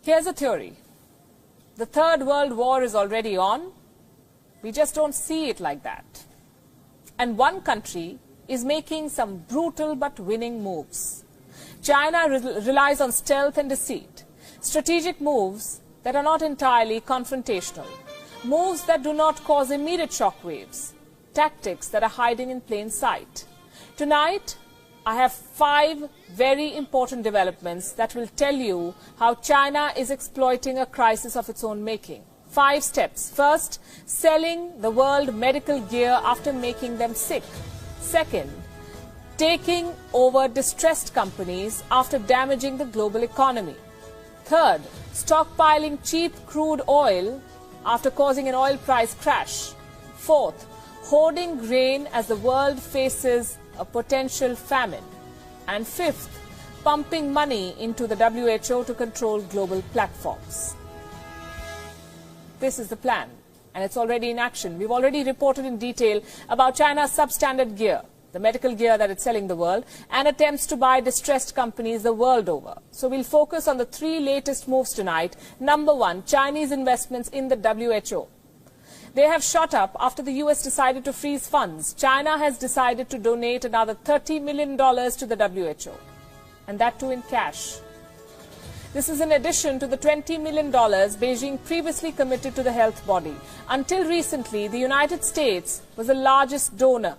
Here's a theory. The Third World War is already on. We just don't see it like that. And one country is making some brutal but winning moves. China relies on stealth and deceit, strategic moves that are not entirely confrontational, moves that do not cause immediate shockwaves, tactics that are hiding in plain sight. Tonight, I have 5 very important developments that will tell you how China is exploiting a crisis of its own making. 5 steps. First, selling the world medical gear after making them sick. Second, taking over distressed companies after damaging the global economy. Third, stockpiling cheap crude oil after causing an oil price crash. Fourth, hoarding grain as the world faces a potential famine. And fifth, pumping money into the WHO to control global platforms. This is the plan, and it's already in action. We've already reported in detail about China's substandard gear, the medical gear that it's selling the world, and attempts to buy distressed companies the world over. So we'll focus on the 3 latest moves tonight. Number 1, Chinese investments in the WHO. They have shot up after the US decided to freeze funds. China has decided to donate another $30 million to the WHO, and that too in cash. This is in addition to the $20 million Beijing previously committed to the health body. Until recently, the United States was the largest donor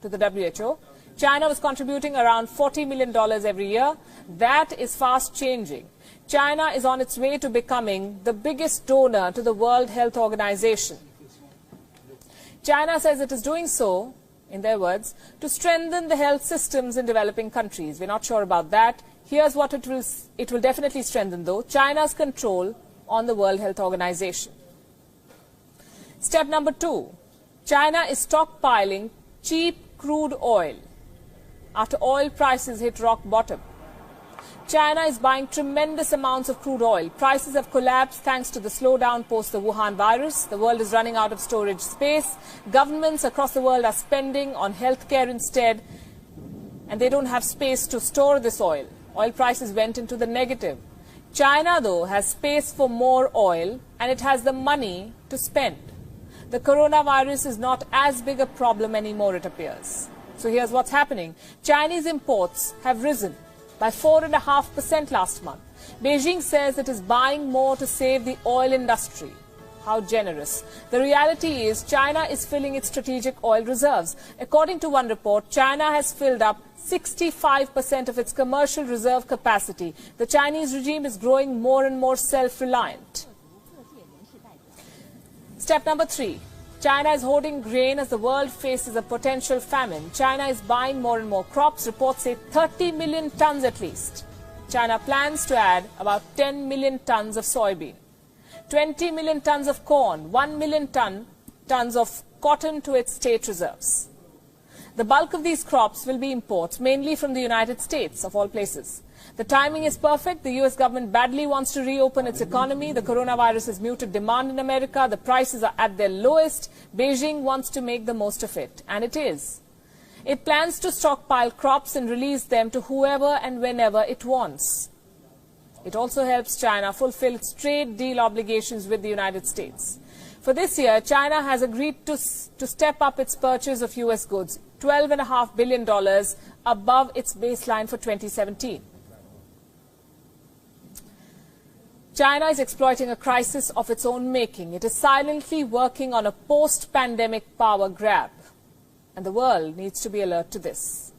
to the WHO. China was contributing around $40 million every year. That is fast changing. China is on its way to becoming the biggest donor to the World Health Organization. China says it is doing so, in their words, to strengthen the health systems in developing countries. We're not sure about that. Here's what it will definitely strengthen, though: China's control on the World Health Organization. Step number 2, China is stockpiling cheap crude oil after oil prices hit rock bottom. China is buying tremendous amounts of crude oil. Prices have collapsed thanks to the slowdown post the Wuhan virus. The world is running out of storage space. Governments across the world are spending on healthcare instead, and they don't have space to store this oil. Oil prices went into the negative. China, though, has space for more oil, and it has the money to spend. The coronavirus is not as big a problem anymore, it appears. So here's what's happening. Chinese imports have risen by 4.5% last month. Beijing says it is buying more to save the oil industry. How generous. The reality is China is filling its strategic oil reserves. According to one report, China has filled up 65% of its commercial reserve capacity. The Chinese regime is growing more and more self-reliant. Step number 3. China is hoarding grain as the world faces a potential famine. China is buying more and more crops. Reports say 30 million tons at least. China plans to add about 10 million tons of soybean, 20 million tons of corn, 1 million tons of cotton to its state reserves. The bulk of these crops will be imports, mainly from the United States, of all places. The timing is perfect. The US government badly wants to reopen its economy. The coronavirus has muted demand in America. The prices are at their lowest. Beijing wants to make the most of it, and it is. It plans to stockpile crops and release them to whoever and whenever it wants. It also helps China fulfill its trade deal obligations with the United States. For this year, China has agreed to step up its purchase of US goods, $12.5 billion above its baseline for 2017. China is exploiting a crisis of its own making. It is silently working on a post-pandemic power grab, and the world needs to be alert to this.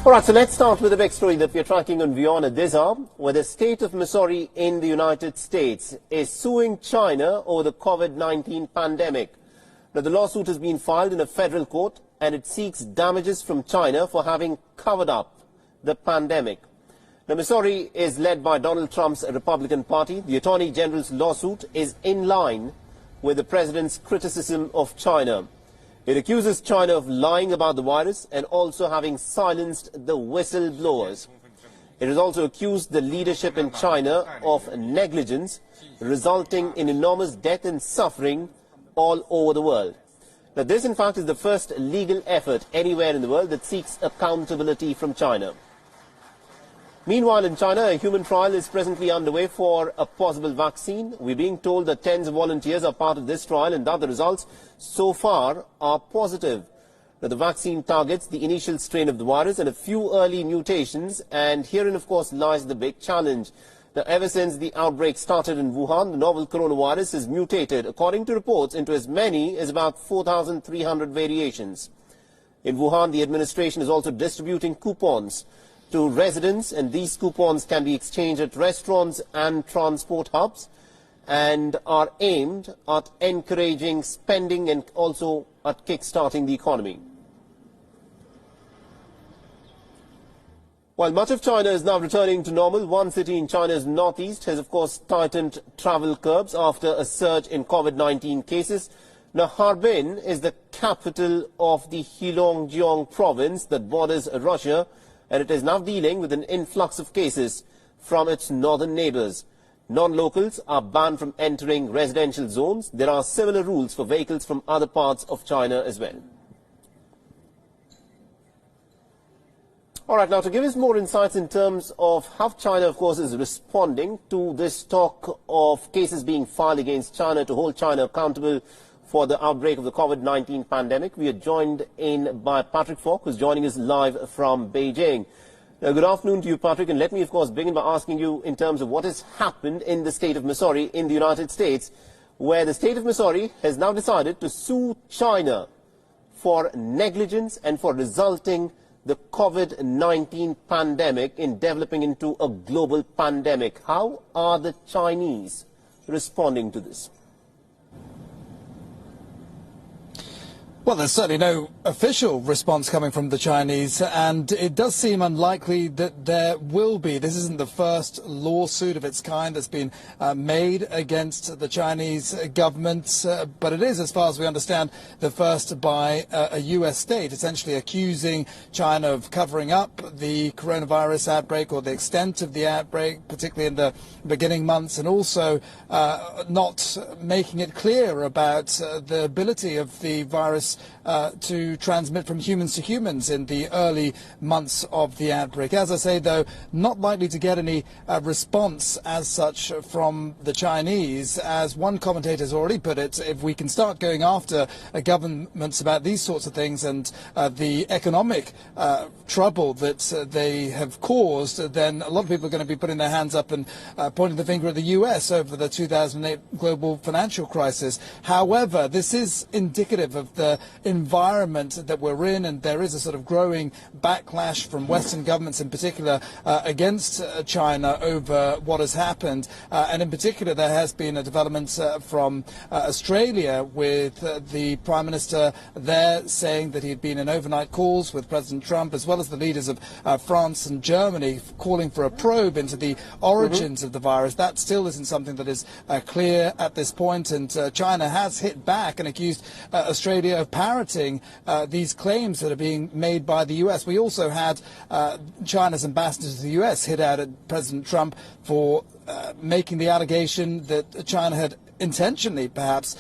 All right, so let's start with the big story that we're tracking on WION at this hour, where the state of Missouri in the United States is suing China over the COVID-19 pandemic. Now, the lawsuit has been filed in a federal court, and it seeks damages from China for having covered up the pandemic. Now, Missouri is led by Donald Trump's Republican Party. The Attorney General's lawsuit is in line with the President's criticism of China. It accuses China of lying about the virus and also having silenced the whistleblowers. It has also accused the leadership in China of negligence, resulting in enormous death and suffering all over the world. Now, this, in fact, is the first legal effort anywhere in the world that seeks accountability from China. Meanwhile, in China, a human trial is presently underway for a possible vaccine. We're being told that tens of volunteers are part of this trial and that the results so far are positive. Now, the vaccine targets the initial strain of the virus and a few early mutations, and herein, of course, lies the big challenge. Now, ever since the outbreak started in Wuhan, the novel coronavirus has mutated, according to reports, into as many as about 4,300 variations. In Wuhan, the administration is also distributing coupons to residents, and these coupons can be exchanged at restaurants and transport hubs and are aimed at encouraging spending and also at kick-starting the economy. While much of China is now returning to normal, one city in China's northeast has, of course, tightened travel curbs after a surge in COVID-19 cases. Now, Harbin is the capital of the Heilongjiang province that borders Russia, and it is now dealing with an influx of cases from its northern neighbors. Non-locals are banned from entering residential zones. There are similar rules for vehicles from other parts of China as well. All right, now to give us more insights in terms of how China, of course, is responding to this talk of cases being filed against China to hold China accountable for the outbreak of the COVID-19 pandemic, we are joined in by Patrick Falk, who's joining us live from Beijing. Now, good afternoon to you, Patrick, and let me, of course, begin by asking you in terms of what has happened in the state of Missouri in the United States, where the state of Missouri has now decided to sue China for negligence and for resulting the COVID-19 pandemic in developing into a global pandemic. How are the Chinese responding to this? Well, there's certainly no official response coming from the Chinese, and it does seem unlikely that there will be. This isn't the first lawsuit of its kind that's been made against the Chinese government, but it is, as far as we understand, the first by a U.S. state, essentially accusing China of covering up the coronavirus outbreak or the extent of the outbreak, particularly in the beginning months, and also not making it clear about the ability of the virus to transmit from humans to humans in the early months of the outbreak. As I say, though, not likely to get any response as such from the Chinese. As one commentator has already put it, if we can start going after governments about these sorts of things and the economic trouble that they have caused, then a lot of people are going to be putting their hands up and pointing the finger at the US over the 2008 global financial crisis. However, this is indicative of the environment that we're in, and there is a sort of growing backlash from Western governments in particular against China over what has happened. And in particular, there has been a development from Australia with the Prime Minister there saying that he had been in overnight calls with President Trump, as well as the leaders of France and Germany, calling for a probe into the origins of the virus. That still isn't something that is clear at this point, and China has hit back and accused Australia of parroting these claims that are being made by the US. We also had China's ambassador to the US hit out at President Trump for making the allegation that China had intentionally perhaps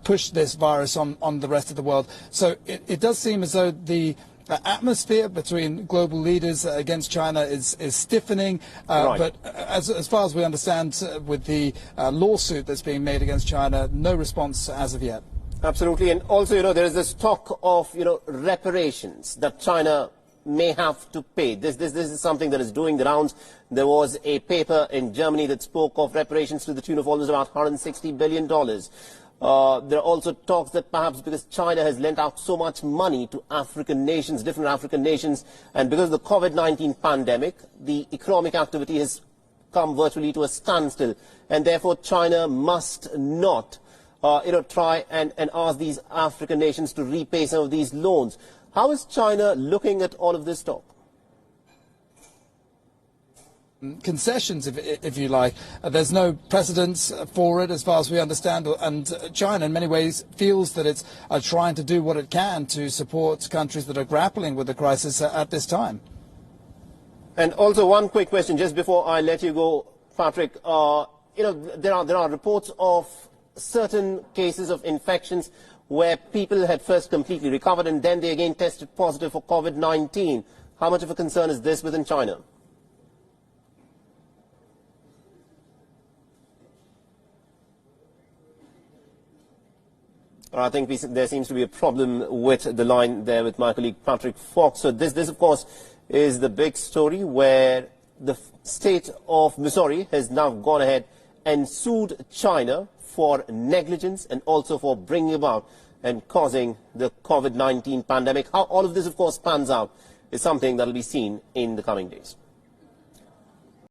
pushed this virus on the rest of the world. So it does seem as though the atmosphere between global leaders against China is stiffening, Right. but as far as we understand with the lawsuit that's being made against China, no response as of yet. Absolutely. And also, there is this talk of, reparations that China may have to pay. This is something that is doing the rounds. There was a paper in Germany that spoke of reparations to the tune of almost about $160 billion. There are also talks that perhaps because China has lent out so much money to African nations, different African nations, and because of the COVID-19 pandemic, the economic activity has come virtually to a standstill, and therefore China must not try and ask these African nations to repay some of these loans. How is China looking at all of this talk? Concessions, if you like. There's no precedence for it as far as we understand, and China in many ways feels that it's trying to do what it can to support countries that are grappling with the crisis at this time. And also one quick question just before I let you go, Patrick. There are reports of certain cases of infections where people had first completely recovered and then they again tested positive for COVID-19. How much of a concern is this within China? I think there seems to be a problem with the line there with my colleague Patrick Fox. So this of course, is the big story where the state of Missouri has now gone ahead and sued China for negligence and also for bringing about and causing the COVID-19 pandemic. How all of this, of course, pans out is something that will be seen in the coming days.